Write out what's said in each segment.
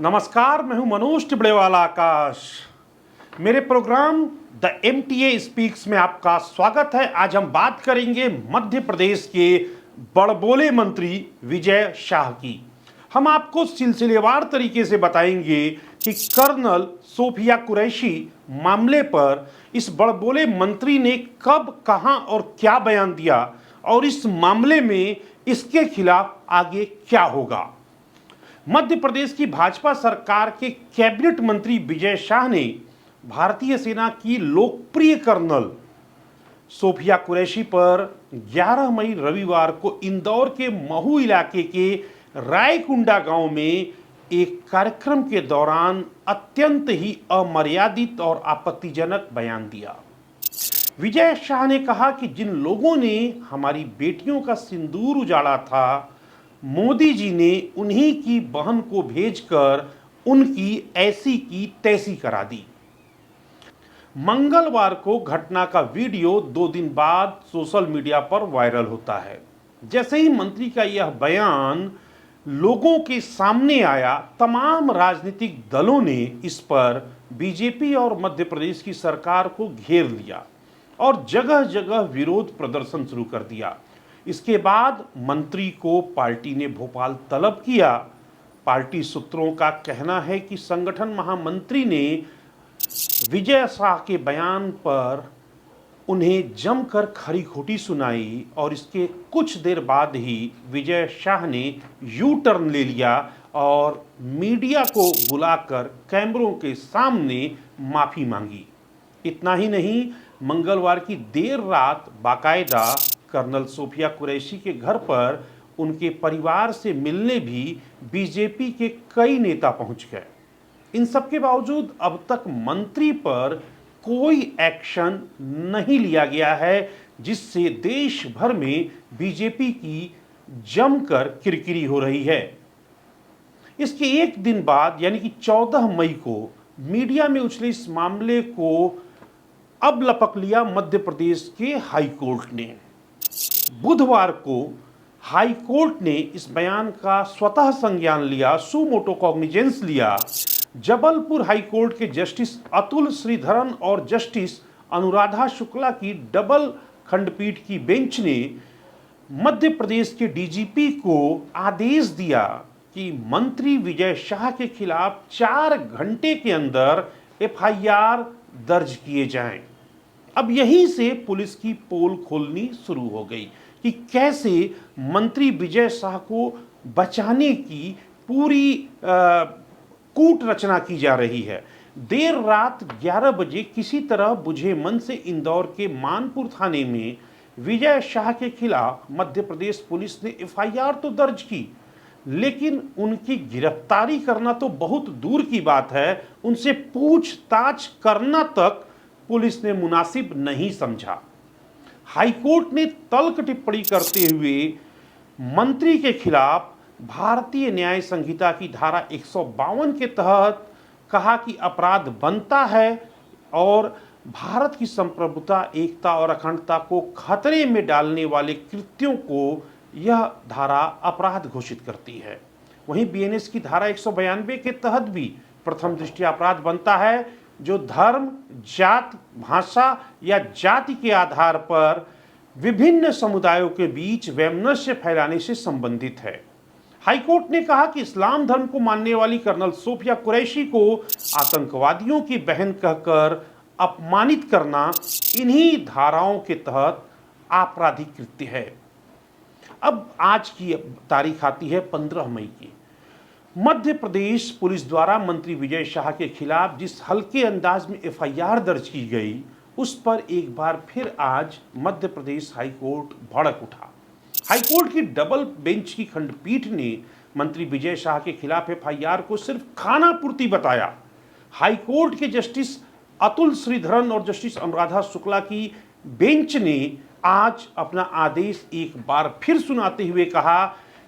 नमस्कार, मैं हूं मनोज टिबड़ेवाला आकाश। मेरे प्रोग्राम द एमटीए स्पीक्स में आपका स्वागत है। आज हम बात करेंगे मध्य प्रदेश के बड़बोले मंत्री विजय शाह की। हम आपको सिलसिलेवार तरीके से बताएंगे कि कर्नल सोफिया कुरैशी मामले पर इस बड़बोले मंत्री ने कब, कहां और क्या बयान दिया और इस मामले में इसके खिलाफ आगे क्या होगा। मध्य प्रदेश की भाजपा सरकार के कैबिनेट मंत्री विजय शाह ने भारतीय सेना की लोकप्रिय कर्नल सोफिया कुरैशी पर 11 मई रविवार को इंदौर के महू इलाके के रायकुंडा गांव में एक कार्यक्रम के दौरान अत्यंत ही अमर्यादित और आपत्तिजनक बयान दिया। विजय शाह ने कहा कि जिन लोगों ने हमारी बेटियों का सिंदूर उजाड़ा था, मोदी जी ने उन्हीं की बहन को भेजकर उनकी ऐसी की तैसी करा दी। मंगलवार को घटना का वीडियो 2 दिन बाद सोशल मीडिया पर वायरल होता है। जैसे ही मंत्री का यह बयान लोगों के सामने आया, तमाम राजनीतिक दलों ने इस पर बीजेपी और मध्य प्रदेश की सरकार को घेर लिया और जगह जगह विरोध प्रदर्शन शुरू कर दिया। इसके बाद मंत्री को पार्टी ने भोपाल तलब किया। पार्टी सूत्रों का कहना है कि संगठन महामंत्री ने विजय शाह के बयान पर उन्हें जमकर खरी खोटी सुनाई और इसके कुछ देर बाद ही विजय शाह ने यू टर्न ले लिया और मीडिया को बुलाकर कैमरों के सामने माफी मांगी। इतना ही नहीं, मंगलवार की देर रात बाकायदा कर्नल सोफिया कुरैशी के घर पर उनके परिवार से मिलने भी बीजेपी के कई नेता पहुंच गए। इन सब के बावजूद अब तक मंत्री पर कोई एक्शन नहीं लिया गया है, जिससे देश भर में बीजेपी की जमकर किरकिरी हो रही है। इसके एक दिन बाद यानी कि 14 मई को मीडिया में उछले इस मामले को अब लपक लिया मध्य प्रदेश के हाई कोर्ट ने। बुधवार को हाई कोर्ट ने इस बयान का स्वतः संज्ञान लिया, सुमोटो कॉग्निजेंस लिया। जबलपुर हाई कोर्ट के जस्टिस अतुल श्रीधरन और जस्टिस अनुराधा शुक्ला की डबल खंडपीठ की बेंच ने मध्य प्रदेश के डीजीपी को आदेश दिया कि मंत्री विजय शाह के खिलाफ 4 घंटे के अंदर एफआईआर दर्ज किए जाएं। अब यहीं से पुलिस की पोल खोलनी शुरू हो गई कि कैसे मंत्री विजय शाह को बचाने की पूरी कूट रचना की जा रही है। देर रात 11 बजे किसी तरह बुझे मन से इंदौर के मानपुर थाने में विजय शाह के खिलाफ मध्य प्रदेश पुलिस ने एफआईआर तो दर्ज की, लेकिन उनकी गिरफ्तारी करना तो बहुत दूर की बात है, उनसे पूछताछ करना तक पुलिस ने मुनासिब नहीं समझा। हाईकोर्ट ने तल्ख टिप्पणी करते हुए मंत्री के खिलाफ भारतीय न्याय संहिता की धारा 152 के तहत कहा कि अपराध बनता है और भारत की संप्रभुता, एकता और अखंडता को खतरे में डालने वाले कृत्यों को यह धारा अपराध घोषित करती है। वहीं बीएनएस की धारा 192 के तहत भी प्रथम दृष्टया अपराध बनता है, जो धर्म, जात, भाषा या जाति के आधार पर विभिन्न समुदायों के बीच वैमनस्य फैलाने से संबंधित है। हाईकोर्ट ने कहा कि इस्लाम धर्म को मानने वाली कर्नल सोफिया कुरैशी को आतंकवादियों की बहन कहकर अपमानित करना इन्हीं धाराओं के तहत आपराधिक कृत्य है। अब आज की तारीख आती है 15 मई की। मध्य प्रदेश पुलिस द्वारा मंत्री विजय शाह के खिलाफ जिस हल्के अंदाज में एफआईआर दर्ज की गई, उस पर एक बार फिर आज मध्य प्रदेश हाईकोर्ट भड़क उठा। हाईकोर्ट की डबल बेंच की खंडपीठ ने मंत्री विजय शाह के खिलाफ एफआईआर को सिर्फ खानापूर्ति बताया। हाईकोर्ट के जस्टिस अतुल श्रीधरन और जस्टिस अनुराधा शुक्ला की बेंच ने आज अपना आदेश एक बार फिर सुनाते हुए कहा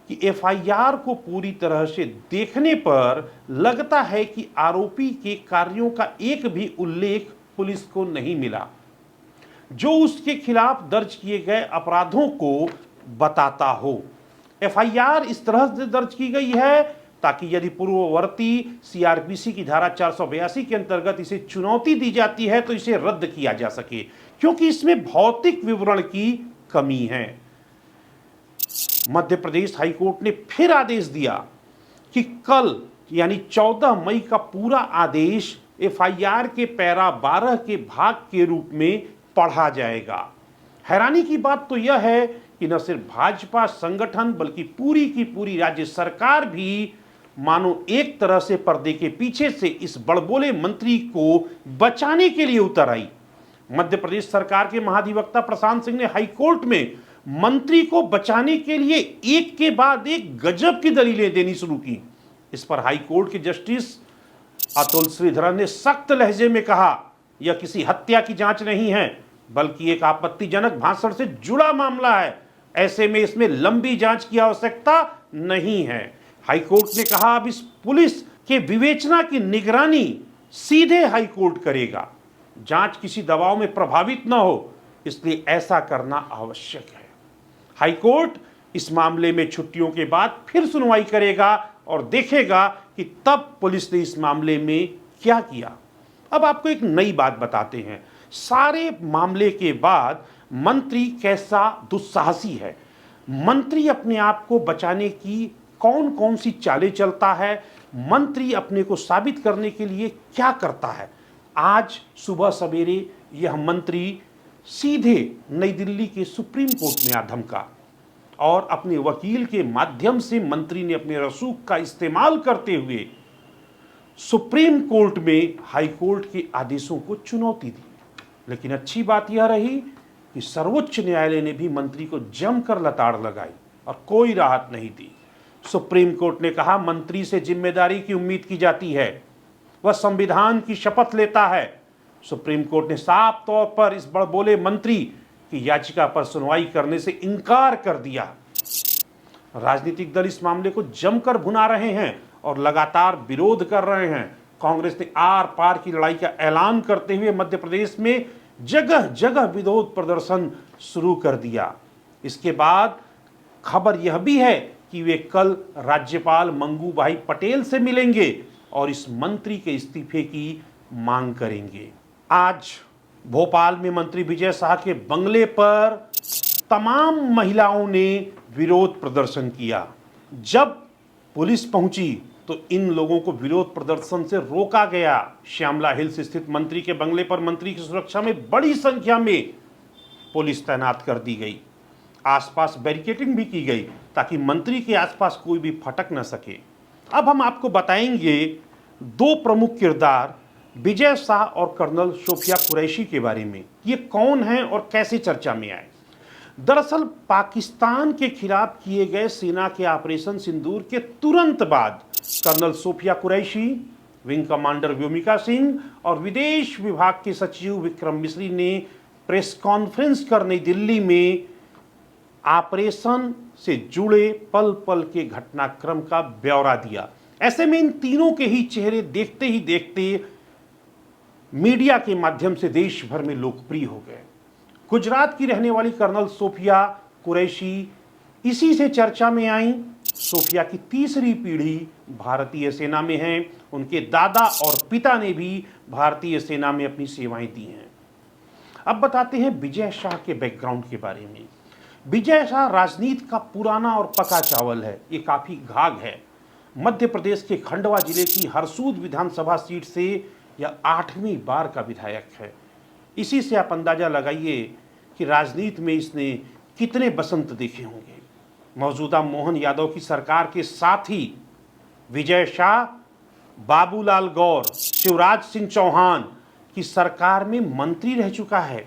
कि एफआईआर को पूरी तरह से देखने पर लगता है कि आरोपी के कार्यों का एक भी उल्लेख पुलिस को नहीं मिला, जो उसके खिलाफ दर्ज किए गए अपराधों को बताता हो। एफआईआर इस तरह से दर्ज की गई है ताकि यदि पूर्ववर्ती सीआरपीसी की धारा 482 के अंतर्गत इसे चुनौती दी जाती है तो इसे रद्द किया जा सके, क्योंकि इसमें भौतिक विवरण की कमी है। मध्य प्रदेश हाईकोर्ट ने फिर आदेश दिया कि कल यानी 14 मई का पूरा आदेश एफआईआर के पैरा 12 के भाग के रूप में पढ़ा जाएगा। हैरानी की बात तो यह है कि न सिर्फ भाजपा संगठन बल्कि पूरी की पूरी राज्य सरकार भी मानो एक तरह से पर्दे के पीछे से इस बड़बोले मंत्री को बचाने के लिए उतर आई। मध्य प्रदेश सरकार के महाधिवक्ता प्रशांत सिंह ने हाईकोर्ट में मंत्री को बचाने के लिए एक के बाद एक गजब की दलीलें देनी शुरू की। इस पर हाईकोर्ट के जस्टिस अतुल श्रीधरन ने सख्त लहजे में कहा, यह किसी हत्या की जांच नहीं है बल्कि एक आपत्तिजनक भाषण से जुड़ा मामला है। ऐसे में इसमें लंबी जांच की आवश्यकता नहीं है। हाईकोर्ट ने कहा, अब इस पुलिस के विवेचना की निगरानी सीधे हाईकोर्ट करेगा। जांच किसी दबाव में प्रभावित न हो, इसलिए ऐसा करना आवश्यक है। हाईकोर्ट इस मामले में छुट्टियों के बाद फिर सुनवाई करेगा और देखेगा कि तब पुलिस ने इस मामले में क्या किया। अब आपको एक नई बात बताते हैं। सारे मामले के बाद मंत्री कैसा दुस्साहसी है, मंत्री अपने आप को बचाने की कौन कौन सी चालें चलता है, मंत्री अपने को साबित करने के लिए क्या करता है। आज सुबह सवेरे यह मंत्री सीधे नई दिल्ली के सुप्रीम कोर्ट में आ धमका और अपने वकील के माध्यम से मंत्री ने अपने रसूख का इस्तेमाल करते हुए सुप्रीम कोर्ट में हाई कोर्ट के आदेशों को चुनौती दी। लेकिन अच्छी बात यह रही कि सर्वोच्च न्यायालय ने भी मंत्री को जमकर लताड़ लगाई और कोई राहत नहीं दी। सुप्रीम कोर्ट ने कहा, मंत्री से जिम्मेदारी की उम्मीद की जाती है, वह संविधान की शपथ लेता है। सुप्रीम कोर्ट ने साफ तौर पर इस बड़बोले मंत्री की याचिका पर सुनवाई करने से इनकार कर दिया। राजनीतिक दल इस मामले को जमकर भुना रहे हैं और लगातार विरोध कर रहे हैं। कांग्रेस ने आर पार की लड़ाई का ऐलान करते हुए मध्य प्रदेश में जगह जगह विरोध प्रदर्शन शुरू कर दिया। इसके बाद खबर यह भी है कि वे कल राज्यपाल मंगू भाई पटेल से मिलेंगे और इस मंत्री के इस्तीफे की मांग करेंगे। आज भोपाल में मंत्री विजय शाह के बंगले पर तमाम महिलाओं ने विरोध प्रदर्शन किया। जब पुलिस पहुंची तो इन लोगों को विरोध प्रदर्शन से रोका गया। श्यामला हिल्स स्थित मंत्री के बंगले पर मंत्री की सुरक्षा में बड़ी संख्या में पुलिस तैनात कर दी गई। आसपास बैरिकेडिंग भी की गई ताकि मंत्री के आसपास कोई भी फटक न सके। अब हम आपको बताएंगे दो प्रमुख किरदार विजय शाह और कर्नल सोफिया कुरैशी के बारे में। ये कौन हैं और कैसे चर्चा में आए। दरअसल पाकिस्तान के खिलाफ किए गए सेना के ऑपरेशन सिंदूर के तुरंत बाद colonel Sofia Qureshi, wing commander Vyomika Singh और विदेश विभाग के सचिव विक्रम मिश्री ने प्रेस कॉन्फ्रेंस कर नई दिल्ली में ऑपरेशन से जुड़े पल पल के घटनाक्रम का ब्यौरा दिया। ऐसे में इन तीनों के ही चेहरे देखते ही देखते मीडिया के माध्यम से देश भर में लोकप्रिय हो गए। गुजरात की रहने वाली कर्नल सोफिया कुरैशी इसी से चर्चा में आई। सोफिया की तीसरी पीढ़ी भारतीय सेना में है। उनके दादा और पिता ने भी भारतीय सेना में अपनी सेवाएं दी हैं। अब बताते हैं विजय शाह के बैकग्राउंड के बारे में। विजय शाह राजनीति का पुराना और पका चावल है। ये काफी घाघ है। मध्य प्रदेश के खंडवा जिले की हरसूद विधानसभा सीट से यह 8वीं बार का विधायक है। इसी से आप अंदाजा लगाइए कि राजनीति में इसने कितने बसंत देखे होंगे। मौजूदा मोहन यादव की सरकार के साथ ही विजय शाह, बाबूलाल गौर, शिवराज सिंह चौहान की सरकार में मंत्री रह चुका है।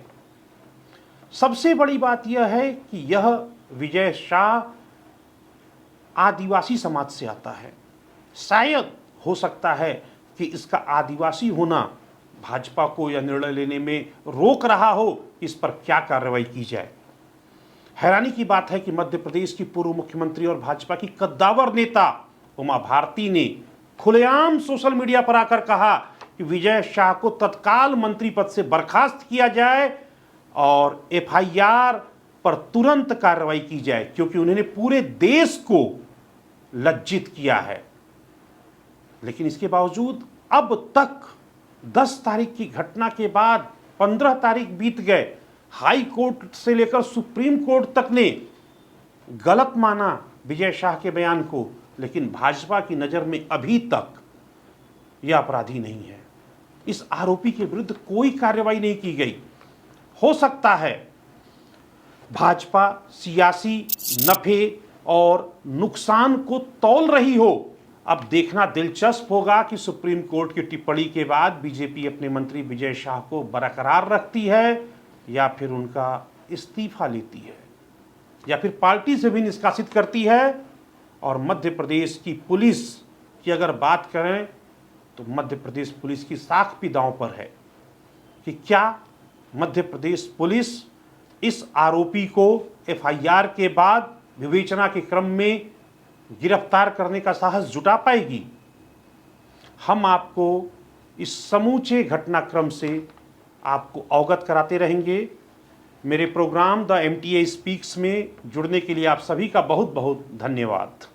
सबसे बड़ी बात यह है कि यह विजय शाह आदिवासी समाज से आता है। शायद हो सकता है कि इसका आदिवासी होना भाजपा को यह निर्णय लेने में रोक रहा हो, इस पर क्या कार्रवाई की जाए। हैरानी की बात है कि मध्य प्रदेश की पूर्व मुख्यमंत्री और भाजपा की कद्दावर नेता उमा भारती ने खुलेआम सोशल मीडिया पर आकर कहा कि विजय शाह को तत्काल मंत्री पद से बर्खास्त किया जाए और एफआईआर पर तुरंत कार्रवाई की जाए, क्योंकि उन्होंने पूरे देश को लज्जित किया है। लेकिन इसके बावजूद अब तक 10 तारीख की घटना के बाद 15 तारीख बीत गए, हाई कोर्ट से लेकर सुप्रीम कोर्ट तक ने गलत माना विजय शाह के बयान को, लेकिन भाजपा की नज़र में अभी तक यह अपराधी नहीं है। इस आरोपी के विरुद्ध कोई कार्रवाई नहीं की गई। हो सकता है भाजपा सियासी नफे और नुकसान को तौल रही हो। अब देखना दिलचस्प होगा कि सुप्रीम कोर्ट की टिप्पणी के बाद बीजेपी अपने मंत्री विजय शाह को बरकरार रखती है या फिर उनका इस्तीफा लेती है या फिर पार्टी से भी निष्कासित करती है। और मध्य प्रदेश की पुलिस की अगर बात करें तो मध्य प्रदेश पुलिस की साख भी दांव पर है कि क्या मध्य प्रदेश पुलिस इस आरोपी को एफआईआर के बाद विवेचना के क्रम में गिरफ्तार करने का साहस जुटा पाएगी। हम आपको इस समूचे घटनाक्रम से आपको अवगत कराते रहेंगे। मेरे प्रोग्राम द MTA स्पीक्स में जुड़ने के लिए आप सभी का बहुत बहुत धन्यवाद।